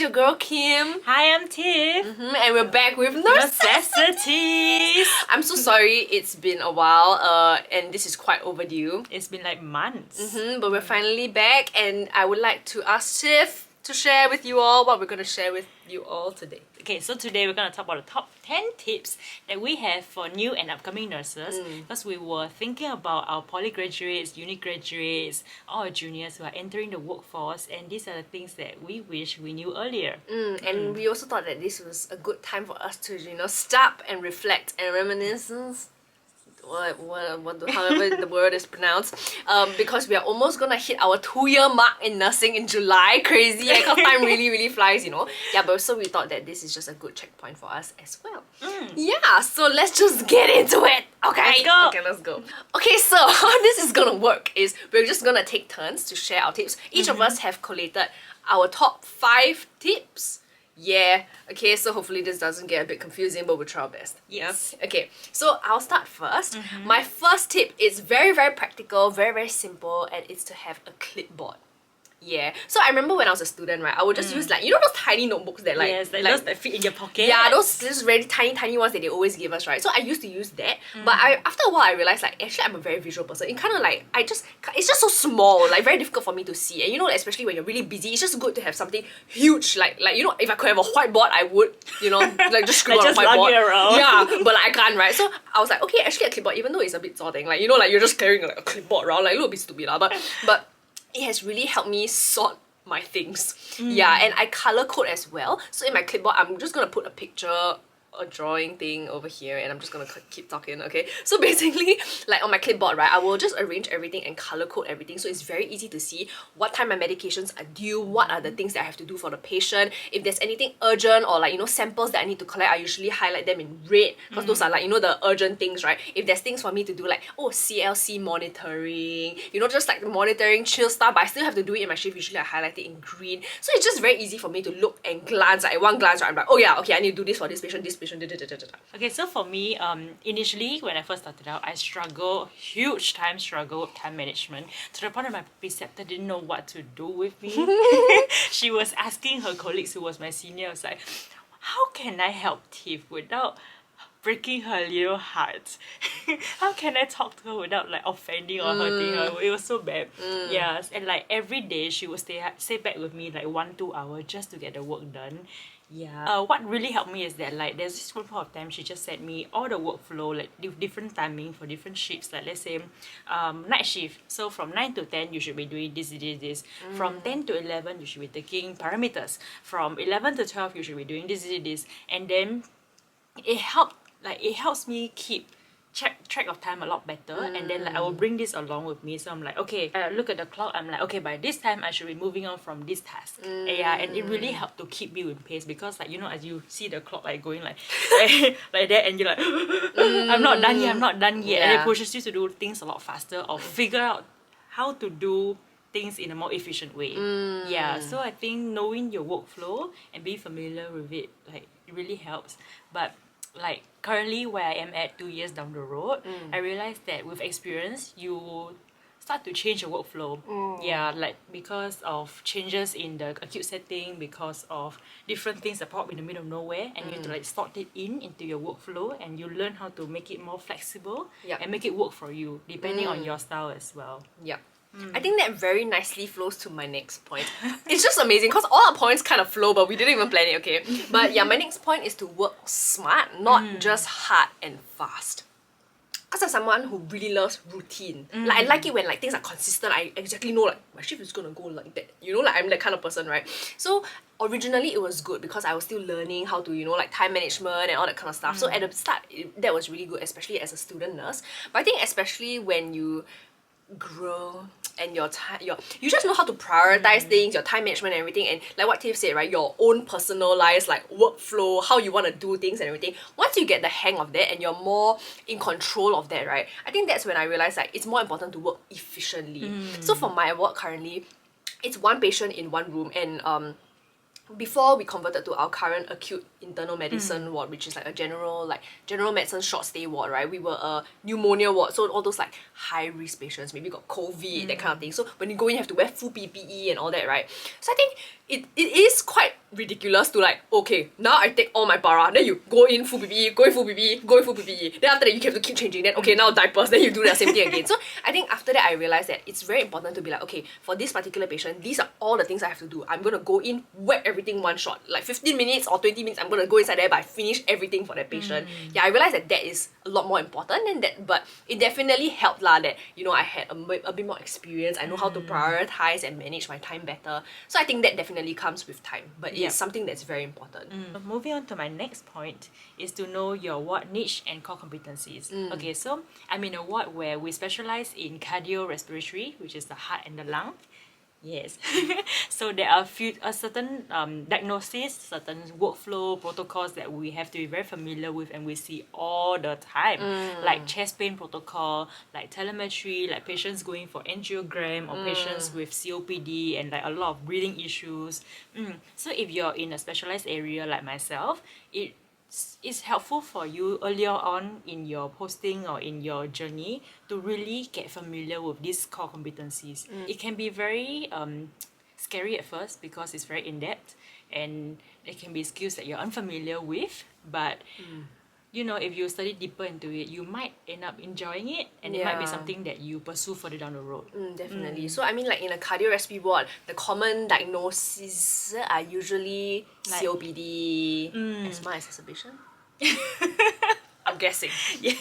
your girl Kim. Hi, I'm Tiff. And we're back with Nursessities. I'm so sorry, it's been a while, and this is quite overdue. It's been like months. But we're finally back, and I would like to ask Tiff to share with you all what we're going to share with you all today. Okay, so today we're going to talk about the top 10 tips that we have for new and upcoming nurses, because we were thinking about our poly graduates, uni graduates, our juniors who are entering the workforce, and these are the things that we wish we knew earlier. And we also thought that this was a good time for us to, stop and reflect and reminiscence. However the word is pronounced, because we are almost gonna hit our 2-year mark in nursing in July. Crazy, because time really flies, Yeah, but so we thought that this is just a good checkpoint for us as well. Yeah, so let's just get into it. Okay, let's go. Okay, let's go. Okay, so how this is gonna work is we're just gonna take turns to share our tips. Each of us have collated our top 5 tips. Yeah, okay, so hopefully this doesn't get a bit confusing, but we'll try our best. Yes. Yeah? Okay, so I'll start first. My first tip is very practical, very simple, and it's to have a clipboard. Yeah, so I remember when I was a student, right, I would just use those tiny notebooks that yes, like those that fit in your pocket. Yeah, those very tiny ones that they always give us, right? So I used to use that, but after a while I realized actually I'm a very visual person. It kind of it's just so small, very difficult for me to see. And especially when you're really busy, it's just good to have something huge, if I could have a whiteboard, I would, just scribble on a whiteboard. It around. Yeah, but I can't, right? So I was like, okay, actually a clipboard, even though it's a bit sorting, you're just carrying a clipboard around, a little bit stupid, but it has really helped me sort my things. Yeah, and I color code as well. So in my clipboard, I'm just gonna put a picture, a drawing thing over here, and I'm just gonna keep talking, okay? So basically, on my clipboard, right, I will just arrange everything and color code everything, so it's very easy to see what time my medications are due, what are the things that I have to do for the patient. If there's anything urgent or samples that I need to collect, I usually highlight them in red, because those are the urgent things, right? If there's things for me to do CLC monitoring, just the monitoring chill stuff, but I still have to do it in my shift, usually I highlight it in green. So it's just very easy for me to look and glance, at one glance, right, I'm like, oh yeah, okay, I need to do this for this patient, Okay, so for me, initially when I first started out, I huge time struggle with time management, to the point that my preceptor didn't know what to do with me. She was asking her colleagues who was my senior, I was like, how can I help Tiff without breaking her little heart? How can I talk to her without offending or hurting her? It was so bad. Yes, and every day she would stay back with me 1-2 hours just to get the work done. Yeah. What really helped me is that there's this one point of time she just sent me all the workflow different timing for different shifts. Let's say night shift. So from 9 to 10 you should be doing this. From 10 to 11 you should be taking parameters. From 11 to 12 you should be doing this. And then it helps me keep track of time a lot better, and then I will bring this along with me. So I'm like, okay, I look at the clock, I'm like, okay, by this time I should be moving on from this task. Yeah, and it really helped to keep you in pace, because as you see the clock going like that, and you're like I'm not done yet, and it pushes you to do things a lot faster or figure out how to do things in a more efficient way. Yeah, so I think knowing your workflow and being familiar with it, it really helps. But currently where I am at 2 years down the road, I realized that with experience you start to change your workflow. Yeah, because of changes in the acute setting, because of different things that pop up in the middle of nowhere, and you have to slot it into your workflow, and you learn how to make it more flexible and make it work for you depending on your style as well. Yeah. I think that very nicely flows to my next point. It's just amazing because all our points kind of flow, but we didn't even plan it, okay? But yeah, my next point is to work smart, not just hard and fast. Because I'm someone who really loves routine. I like it when things are consistent. I exactly know my shift is gonna go like that. I'm that kind of person, right? So originally it was good because I was still learning how to, time management and all that kind of stuff. So at the start, that was really good, especially as a student nurse. But I think especially when you grow and you just know how to prioritize things, your time management and everything, and what Tiff said, right, your own personalized workflow, how you want to do things and everything. Once you get the hang of that and you're more in control of that, right, I think that's when I realized it's more important to work efficiently. So for my work currently, it's one patient in one room, and before we converted to our current acute internal medicine ward, which is like a general medicine short stay ward, right? We were a pneumonia ward, so all those like high risk patients, maybe got COVID, that kind of thing. So when you go in, you have to wear full PPE and all that, right? So I think it is quite ridiculous to like, okay, now I take all my para, then you go in full PPE, go in full PPE, go in full PPE. Then after that you have to keep changing. Then okay, now diapers, then you do the same thing again. So I think after that I realized that it's very important to be like, okay, for this particular patient, these are all the things I have to do. I'm gonna go in, whack everything one shot. Like 15 minutes or 20 minutes, I'm gonna go inside there, but I finish everything for that patient. Yeah, I realized that is a lot more important than that, but it definitely helped lah that, you know, I had a bit more experience. I know how to prioritize and manage my time better. So I think that definitely comes with time, but it's something that's very important. Moving on to my next point is to know your ward niche and core competencies. Okay, so I'm in a ward where we specialize in cardiorespiratory, which is the heart and the lung. Yes. So there are certain diagnoses, certain workflow protocols that we have to be very familiar with and we see all the time. Like chest pain protocol, like telemetry, like patients going for angiogram or patients with COPD and like a lot of breathing issues. So if you're in a specialized area like myself, it's helpful for you earlier on in your posting or in your journey to really get familiar with these core competencies. It can be very scary at first because it's very in-depth and it can be skills that you're unfamiliar with, but you know, if you study deeper into it, you might end up enjoying it and it might be something that you pursue further down the road. Definitely. So I mean, like in a cardiorespiratory ward, the common diagnoses are usually like, COPD, asthma exacerbation. I'm guessing. Yeah.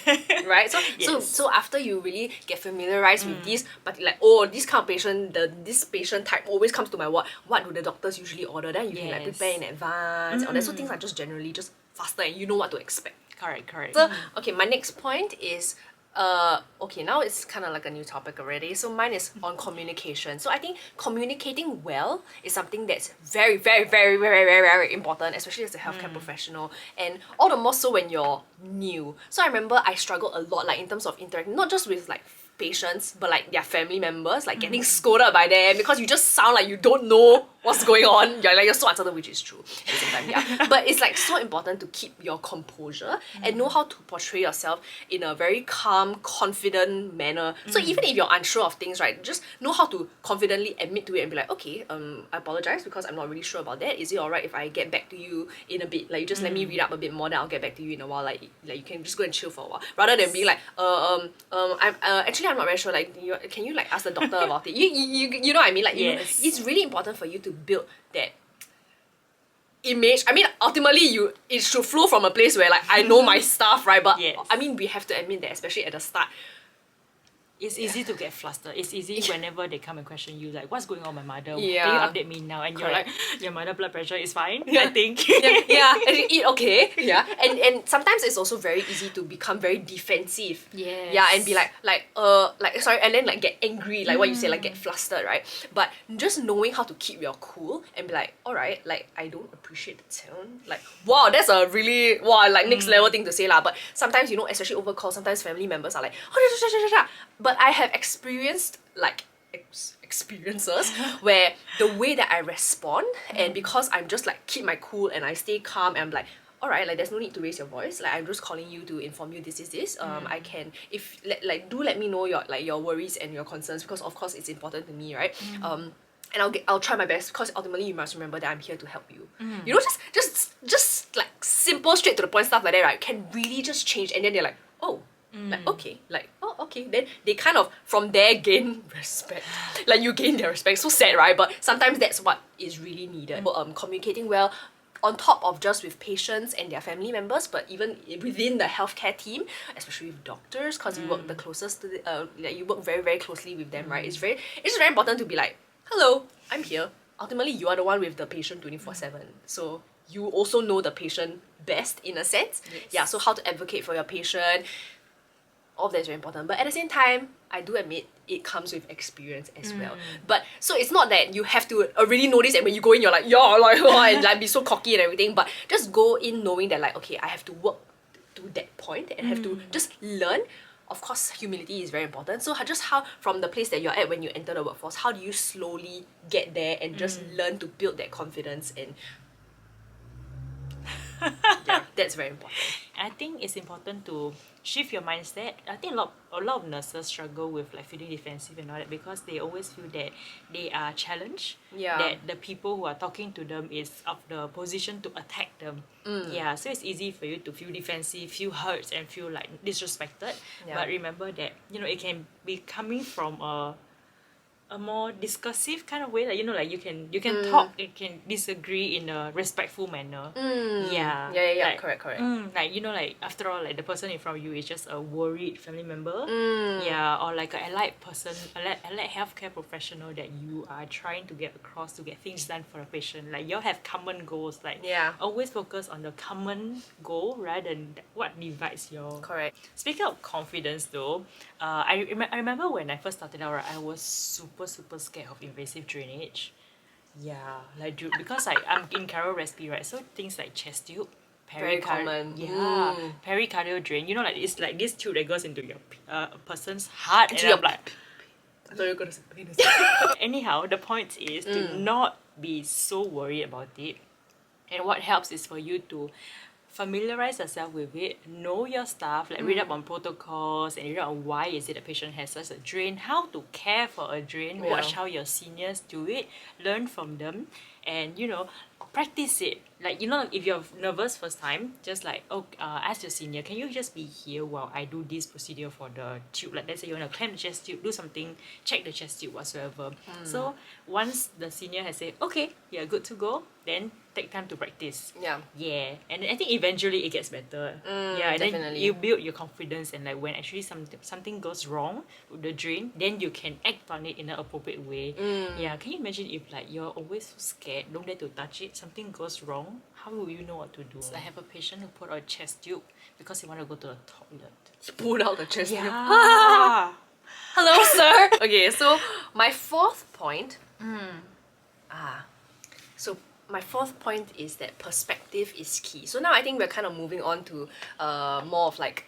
Right? So after you really get familiarized with this, but like, oh, this kind of patient, this patient type always comes to my ward, what do the doctors usually order? Then you can like prepare in advance. Or so things are just generally just faster and you know what to expect. Correct. So, okay, my next point is, okay, now it's kind of like a new topic already. So mine is on communication. So I think communicating well is something that's very, very, very, very, very, very important, especially as a healthcare professional. And all the more so when you're new. So I remember I struggled a lot, like in terms of interacting, not just with like patients, but like their family members, like getting scolded by them because you just sound like you don't know what's going on. You're so uncertain, which is true at the same time, yeah. But it's like so important to keep your composure and know how to portray yourself in a very calm, confident manner. So even if you're unsure of things, right, just know how to confidently admit to it and be like, okay, I apologize because I'm not really sure about that. Is it alright if I get back to you in a bit? Like, you just let me read up a bit more, then I'll get back to you in a while. Like you can just go and chill for a while, rather than being like, I'm not very sure. Like, can you like ask the doctor about it? You know what I mean? Like, it's really important for you to build that image. I mean, ultimately, it should flow from a place where like I know my stuff, right? But I mean, we have to admit that, especially at the start, it's easy to get flustered. It's easy whenever they come and question you, like, what's going on with my mother? Yeah. Can you update me now? And you're like, your mother blood pressure is fine, I think. And you eat okay. Yeah. And sometimes it's also very easy to become very defensive. Yes. Yeah, and be like, sorry, and then like get angry, like what you say, like get flustered, right? But just knowing how to keep your cool and be like, alright, like I don't appreciate the tone. Like, wow, that's a really, like next level thing to say lah. But sometimes, you know, especially over calls, sometimes family members are like, but I have experienced like experiences where the way that I respond and because I'm just like keep my cool and I stay calm and I'm like, alright, like there's no need to raise your voice. Like I'm just calling you to inform you this is this. I can do let me know your worries and your concerns because of course it's important to me, right? And I'll try my best because ultimately you must remember that I'm here to help you. You know, just like simple, straight to the point stuff like that, right? Can really just change and then they're like, oh. Like, okay, like, oh, okay. Then they kind of, from there, gain respect. Like, you gain their respect. So sad, right? But sometimes that's what is really needed. Communicating well, on top of just with patients and their family members, but even within the healthcare team, especially with doctors, because you work the closest to the, like, you work very, very closely with them, right? It's just very important to be like, hello, I'm here. Ultimately, you are the one with the patient 24/7. So you also know the patient best, in a sense. Yes. Yeah, so how to advocate for your patient, all of that is very important. But at the same time, I do admit it comes with experience as well. But so it's not that you have to already know this and when you go in you're like, and like be so cocky and everything, but just go in knowing that like, okay, I have to work to that point and have to just learn of course, humility is very important. So just how, from the place that you're at when you enter the workforce, how do you slowly get there and just learn to build that confidence and yeah, that's very important. I think it's important to shift your mindset. I think a lot of nurses struggle with like feeling defensive and all that because they always feel that they are challenged. Yeah. That the people who are talking to them is of the position to attack them. Yeah, so it's easy for you to feel defensive, feel hurt, and feel like disrespected. Yeah. But remember that it can be coming from a more discursive kind of way, like like you can talk, you can disagree in a respectful manner. Yeah. Yeah, like, correct. like like after all, like the person in front of you is just a worried family member. Yeah, or like an allied person, allied healthcare professional that you are trying to get across to get things done for a patient. Like you all have common goals. Like always focus on the common goal rather than what divides your. Correct. Speaking of confidence though, I remember when I first started out, right, I was super scared of invasive drainage. Yeah, like because I'm in cardio respi, right? So things like chest tube, Very common. Yeah, pericardial drain. Like it's like this tube that goes into your person's heart. Into and your I'm like, I thought you were gonna say penis. anyhow, the point is to not be so worried about it. And what helps is for you to familiarize yourself with it, know your stuff, like read up on protocols and read up on why is it a patient has such a drain, how to care for a drain, watch how your seniors do it, learn from them, and practice it. Like if you're nervous first time, just like ask your senior, can you just be here while I do this procedure for the tube? Like let's say you want to clamp the chest tube, do something, check the chest tube whatsoever. So once the senior has said okay, you're good to go, then take time to practice. Yeah, and I think eventually it gets better. Yeah, and definitely. then you build your confidence, and like when actually something goes wrong with the drain, then you can act on it in an appropriate way. Yeah, can you imagine if like you're always so scared, don't dare to touch it, something goes wrong, how will you know what to do? I have a patient who put out a chest tube because he wanted to go to the toilet. He pulled out the chest tube. Yeah. Hello, sir. Okay, so my fourth point. So my fourth point is that perspective is key. So now I think we're kind of moving on to more of like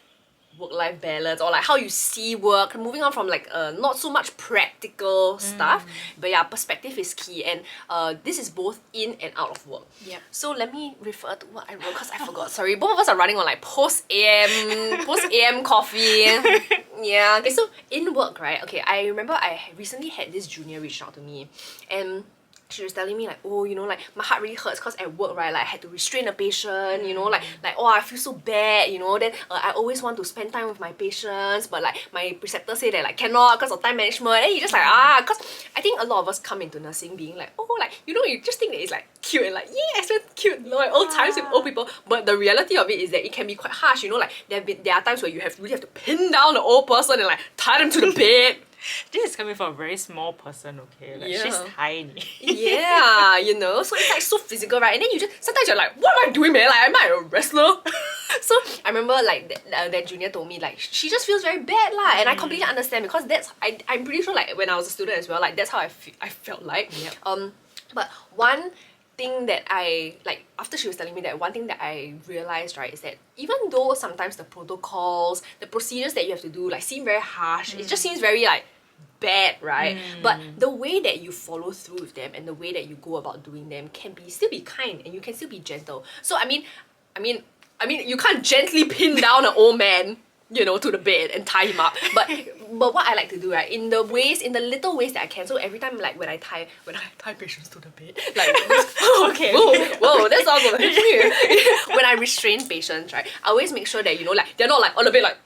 work-life balance, or like how you see work, moving on from like not so much practical stuff, but yeah, perspective is key, and this is both in and out of work. Yeah. So let me refer to what I wrote because I forgot. Sorry, both of us are running on like post AM coffee. Yeah. Okay, so in work, right? Okay, I remember I recently had this junior reach out to me, and she was telling me like, oh, like my heart really hurts because at work, right, like I had to restrain a patient, like oh, I feel so bad, then I always want to spend time with my patients, but like my preceptor say that like cannot because of time management, and you just like because I think a lot of us come into nursing being like, oh, like you just think that it's like cute and like yeah, so cute, like old times with old people, but the reality of it is that it can be quite harsh, like there are times where you really have to pin down the old person and like tie them to the bed. This is coming from a very small person, okay? Like she's tiny. Yeah, so it's like so physical, right? And then sometimes you're like, what am I doing, man? Like, am I a wrestler? So I remember like that junior told me like she just feels very bad lah, and I completely understand because I'm pretty sure like when I was a student as well, like that's how I felt like. But one thing that I like after she was telling me that, one thing that I realized, right, is that even though sometimes the protocols, the procedures that you have to do like seem very harsh, it just seems very like bad, right? But the way that you follow through with them and the way that you go about doing them can still be kind, and you can still be gentle. So I mean you can't gently pin down an old man, to the bed and tie him up. But what I like to do, right, in the little ways that I can. So every time like when I tie patients to the bed, like Okay. whoa, that's all good. When I restrain patients, right, I always make sure that like they're not like on the bed like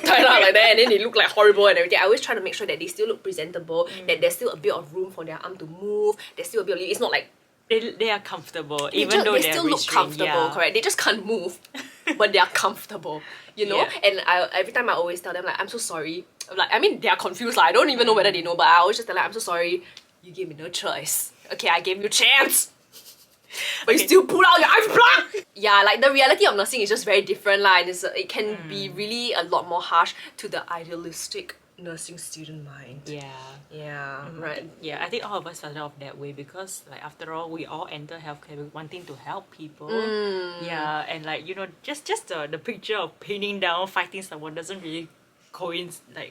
tied up like that, and then they look like horrible and everything. I always try to make sure that they still look presentable, that there's still a bit of room for their arm to move. There's still a bit of, it's not like they are comfortable, even though they still look comfortable, correct? They just can't move, but they are comfortable, Yeah. And every time I always tell them like, I'm so sorry. Like, I mean, they are confused. Like, I don't even know whether they know, but I always just tell them, I'm so sorry. You gave me no choice. Okay, I gave you a chance. But you still pull out your ice plug! Yeah, like the reality of nursing is just very different, and it can be really a lot more harsh to the idealistic nursing student mind. Yeah, right. Yeah, I think all of us started off that way because like after all, we all enter healthcare wanting to help people. Yeah, and like just the picture of pinning down, fighting someone doesn't really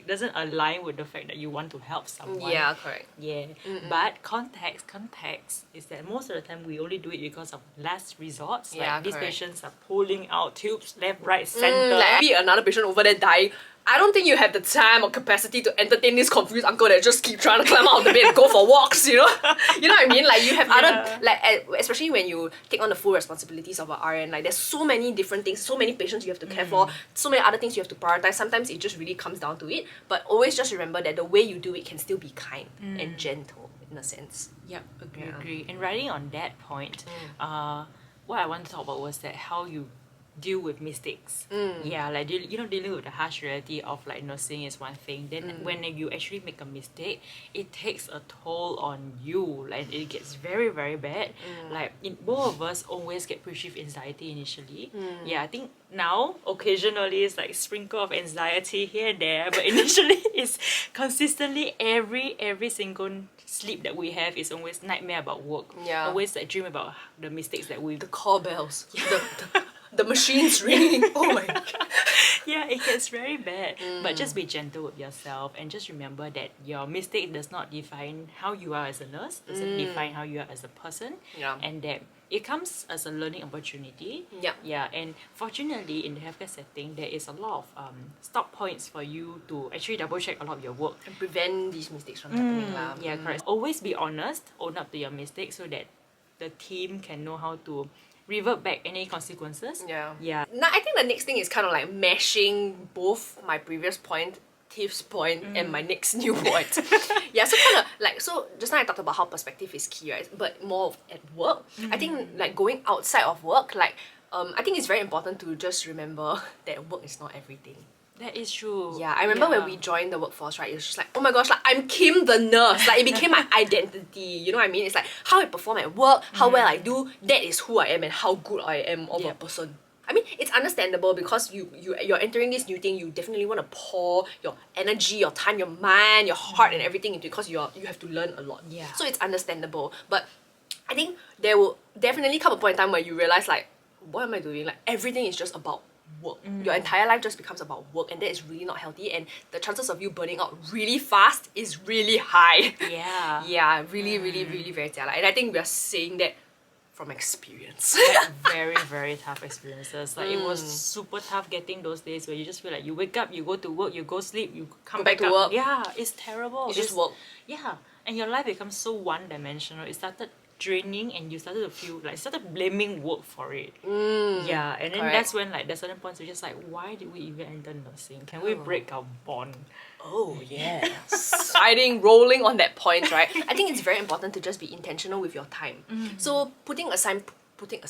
doesn't align with the fact that you want to help someone. Yeah, correct. Yeah. But context is that most of the time we only do it because of last resorts. Yeah, Like these correct. patients are pulling out tubes left, right, center. Like be another patient over there dying. I don't think you have the time or capacity to entertain this confused uncle that just keep trying to climb out of the bed and go for walks, you know? You know what I mean? Like you have other, like especially when you take on the full responsibilities of a RN, like there's so many different things, so many patients you have to care for, so many other things you have to prioritize. Sometimes it just really comes down to it. But always just remember that the way you do it can still be kind and gentle in a sense. Yep, agree. And riding on that point, what I want to talk about was that how you deal with mistakes. Yeah, like dealing with the harsh reality of like nursing is one thing. Then when you actually make a mistake, it takes a toll on you. Like it gets very, very bad. Like both of us always get perceived anxiety initially. Yeah, I think now occasionally it's like sprinkle of anxiety here and there, but initially it's consistently every single sleep that we have is always nightmare about work. Yeah. Always like dream about the mistakes that we The call bells. The machines ringing. Oh my god. yeah, it gets very bad. But just be gentle with yourself and just remember that your mistake does not define how you are as a nurse, doesn't define how you are as a person. Yeah. And that it comes as a learning opportunity. Yep. Yeah, and fortunately in the healthcare setting there is a lot of stop points for you to actually double check a lot of your work. And prevent these mistakes from happening. Yeah, correct. Always be honest, own up to your mistakes so that the team can know how to revert back any consequences. Yeah. Yeah. Now, I think the next thing is kind of like mashing both my previous point, Tiff's point, and my next new point. Yeah, so kind of like, so just now I talked about how perspective is key, right? But more at work. I think like going outside of work, like, I think it's very important to just remember that work is not everything. That is true. Yeah, I remember when we joined the workforce, right? It was just like, oh my gosh, like I'm Kim the nurse. Like it became my identity. You know what I mean? It's like how I perform at work, how well I do. That is who I am and how good I am of a person. I mean, it's understandable because you're entering this new thing. You definitely want to pour your energy, your time, your mind, your heart, and everything into it because you have to learn a lot. Yeah. So it's understandable. But I think there will definitely come a point in time where you realize like, what am I doing? Like everything is just about work. Your entire life just becomes about work, and that is really not healthy, and the chances of you burning out really fast is really high. Yeah. Yeah, really, really, really very jialat. And I think we are saying that from experience. Like very, very tough experiences. Like it was super tough getting those days where you just feel like you wake up, you go to work, you go sleep, you come Go back to up. work. Yeah, it's terrible. It's just work. Yeah. And your life becomes so one-dimensional. It started draining and you started to feel like started blaming work for it. Yeah. And then correct. that's when like there's certain points you're just like, why did we even enter nursing? Can we break our bond? Oh yeah. Siding, rolling on that point, right? I think it's very important to just be intentional with your time. So putting aside protected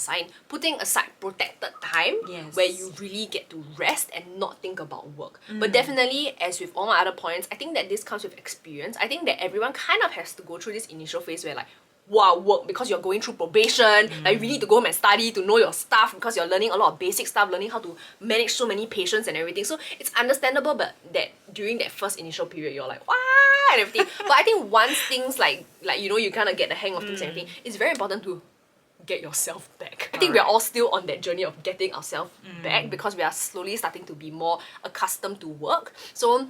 time Yes. where you really get to rest and not think about work. But definitely, as with all my other points, I think that this comes with experience. I think that everyone kind of has to go through this initial phase where like, wow, work, because you're going through probation, like you really need to go home and study to know your stuff because you're learning a lot of basic stuff, learning how to manage so many patients and everything. So it's understandable, but that during that first initial period, you're like, wow, and everything. But I think once things like you know, you kind of get the hang of things and everything, it's very important to get yourself back. I think we're all still on that journey of getting ourselves back because we are slowly starting to be more accustomed to work. So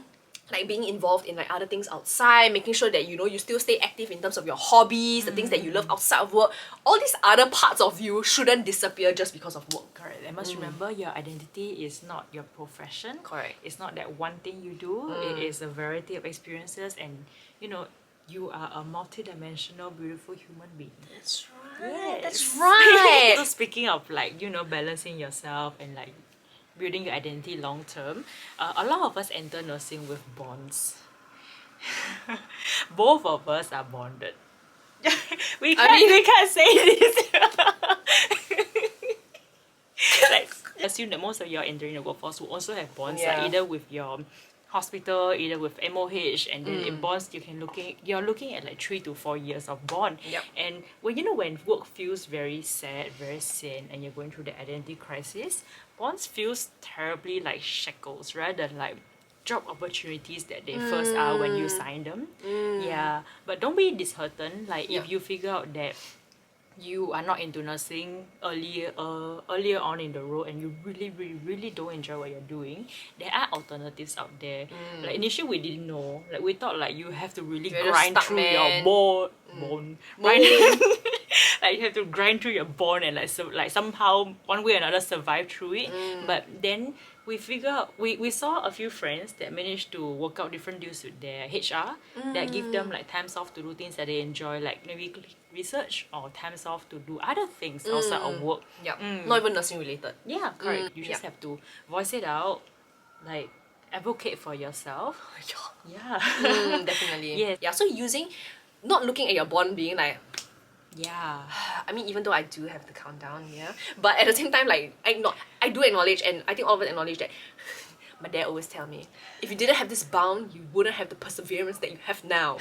like being involved in like other things outside, making sure that you know you still stay active in terms of your hobbies, the things that you love outside of work. All these other parts of you shouldn't disappear just because of work. Correct. I must remember your identity is not your profession. Correct. It's not that one thing you do. It is a variety of experiences, and you know you are a multidimensional, beautiful human being. That's right. Yes. That's right. So speaking of like, you know, balancing yourself and like building your identity long term, a lot of us enter nursing with bonds. Both of us are bonded. we can't say this. Like, assume that most of you are entering the workforce will also have bonds, like either with your hospital, either with MOH, and then in bonds you're looking at like 3 to 4 years of bond. Yep. And when work feels very sad, very thin, and you're going through the identity crisis, bonds feels terribly like shackles rather than like job opportunities that they first are when you sign them. Yeah. But don't be disheartened. Like if you figure out that you are not into nursing earlier on in the road and you really don't enjoy what you're doing, there are alternatives out there. Like initially we didn't know. Like we thought like you have to really You're just grind stuck, through man. your bone. Grind like you have to grind through your bone and like somehow one way or another survive through it. But then we figure out, we saw a few friends that managed to work out different deals with their HR that give them like times off to do things that they enjoy, like maybe research or times off to do other things outside of work. Yep. Not even nursing related. Yeah, correct. You just have to voice it out, like advocate for yourself. Yeah. Definitely. Yes. Yeah, so not looking at your bond being like, Yeah. I mean, even though I do have the countdown, yeah, but at the same time, like, I do acknowledge, and I think all of us acknowledge that my dad always tell me, if you didn't have this bound, you wouldn't have the perseverance that you have now.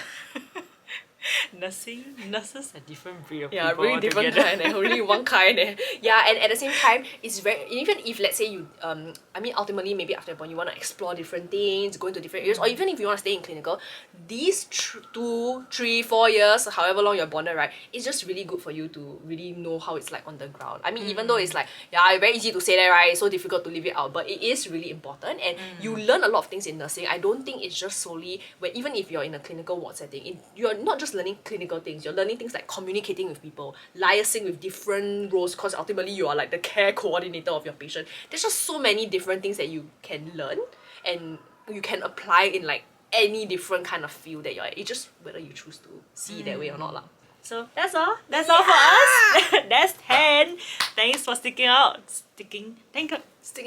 Nurses are different breed of Yeah, people really different altogether. kind, really one kind. Yeah, and at the same time, it's very, even if let's say you, I mean, ultimately maybe after a point you want to explore different things, go into different areas, or even if you want to stay in clinical, these 2, 3, 4 years, however long you're bonded, right, it's just really good for you to really know how it's like on the ground. I mean, even though it's like, yeah, very easy to say that, right, it's so difficult to leave it out, but it is really important, and you learn a lot of things in nursing. I don't think it's just solely, even if you're in a clinical ward setting, you're not just learning clinical things, you're learning things like communicating with people, liaising with different roles, because ultimately you are like the care coordinator of your patient. There's just so many different things that you can learn and you can apply in like any different kind of field that you're at. It's just whether you choose to see that way or not lah. So that's all. That's all for us. That's 10. Thanks for sticking out. Sticking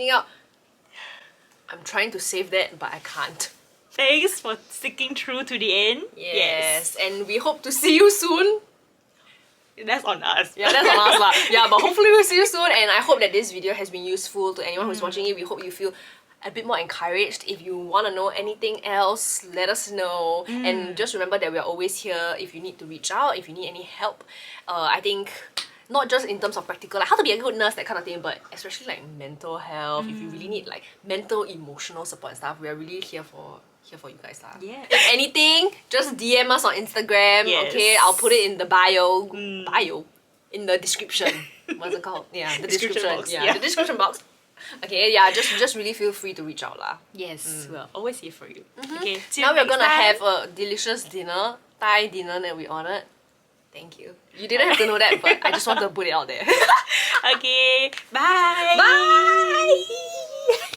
out. I'm trying to save that, but I can't. Thanks for sticking through to the end. Yes. And we hope to see you soon. That's on us. Yeah, that's on us lah. Yeah, but hopefully we'll see you soon, and I hope that this video has been useful to anyone who's watching it. We hope you feel a bit more encouraged. If you want to know anything else, let us know. And just remember that we're always here if you need to reach out, if you need any help. I think not just in terms of practical, like how to be a good nurse, that kind of thing, but especially like mental health, if you really need like mental, emotional support and stuff, we are really here for you guys lah. Yeah. If anything, just DM us on Instagram, Yes. okay? I'll put it in the bio, in the description. What's it called? Yeah, the description. box, Yeah, yeah. the description box. Okay, yeah, just really feel free to reach out lah. Yes, we're always here for you. Okay, till Now we're next gonna time. have a delicious dinner, Thai dinner that we ordered. Thank you. You didn't have to know that, but I just want to put it out there. Okay, bye. Bye!